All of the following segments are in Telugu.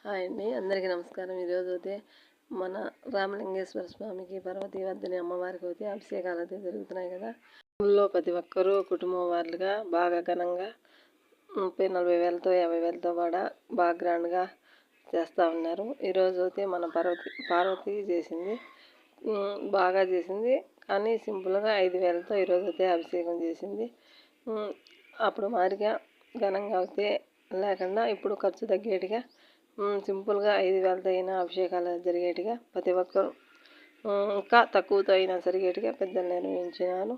హాయ్ అండి, అందరికీ నమస్కారం. ఈరోజు అయితే మన రామలింగేశ్వర స్వామికి పార్వతీ వర్ధిని అమ్మవారికి అయితే అభిషేకాలు అయితే జరుగుతున్నాయి కదా. ఊళ్ళో ప్రతి ఒక్కరూ కుటుంబం వాళ్ళుగా బాగా ఘనంగా 30-40 వేలతో 50 వేలతో కూడా బాగా గ్రాండ్గా చేస్తూ ఉన్నారు. ఈరోజు అయితే మన పార్వతి చేసింది, బాగా చేసింది. కానీ సింపుల్గా 5 వేలతో ఈరోజు అయితే అభిషేకం చేసింది. అప్పుడు మాదిరిగా ఘనంగా అయితే లేకుండా ఇప్పుడు ఖర్చు తగ్గేట్టుగా సింపుల్గా 5 వేలతో అయినా అభిషేకాలు జరిగేట్టుగా ప్రతి ఒక్కరు ఇంకా తక్కువతో అయినా జరిగేట్టుగా పెద్దలు నిర్వహించినాను.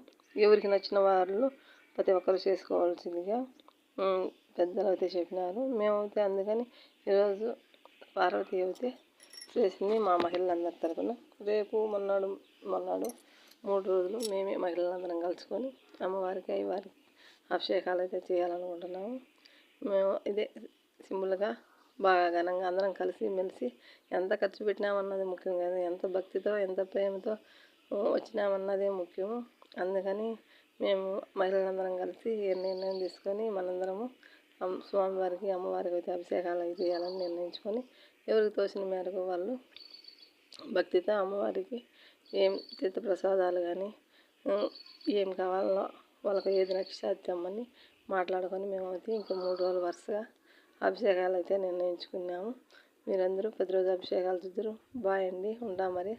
ఎవరికి నచ్చిన వాళ్ళు ప్రతి ఒక్కరు చేసుకోవాల్సిందిగా పెద్దలు అయితే చెప్పినారు. మేమైతే అందుకని ఈరోజు పార్వతి అయితే చేసింది మా మహిళలందరి తరఫున. రేపు మొన్నాడు 3 రోజులు మేమే మహిళలందరం కలుసుకొని అమ్మవారికి అయ్యవారికి అభిషేకాలు అయితే చేయాలనుకుంటున్నాము. మేము ఇదే సింపుల్గా బాగా ఘనంగా అందరం కలిసి మెలిసి ఎంత ఖర్చు పెట్టినామన్నది ముఖ్యం కాదు, ఎంత భక్తితో ఎంత ప్రేమతో వచ్చినామన్నదే ముఖ్యము. అందుకని మేము మహిళలందరం కలిసి నిర్ణయం తీసుకొని మనందరము స్వామివారికి అమ్మవారికి అయితే అభిషేకాలు అయితే చేయాలని నిర్ణయించుకొని ఎవరికి తోచిన మేరకు వాళ్ళు భక్తితో అమ్మవారికి ఏం తీర్థప్రసాదాలు కానీ ఏం కావాలో వాళ్ళకి ఏది నచ్చితేమ్మని మాట్లాడుకొని మేమైతే ఇంకా 3 రోజులు వరుసగా అభిషేకాలు అయితే నిర్ణయించుకున్నాము. మీరందరూ ప్రతిరోజు అభిషేకాలు చూద్దరు. బాయ్ అండి, ఉంటా మరి.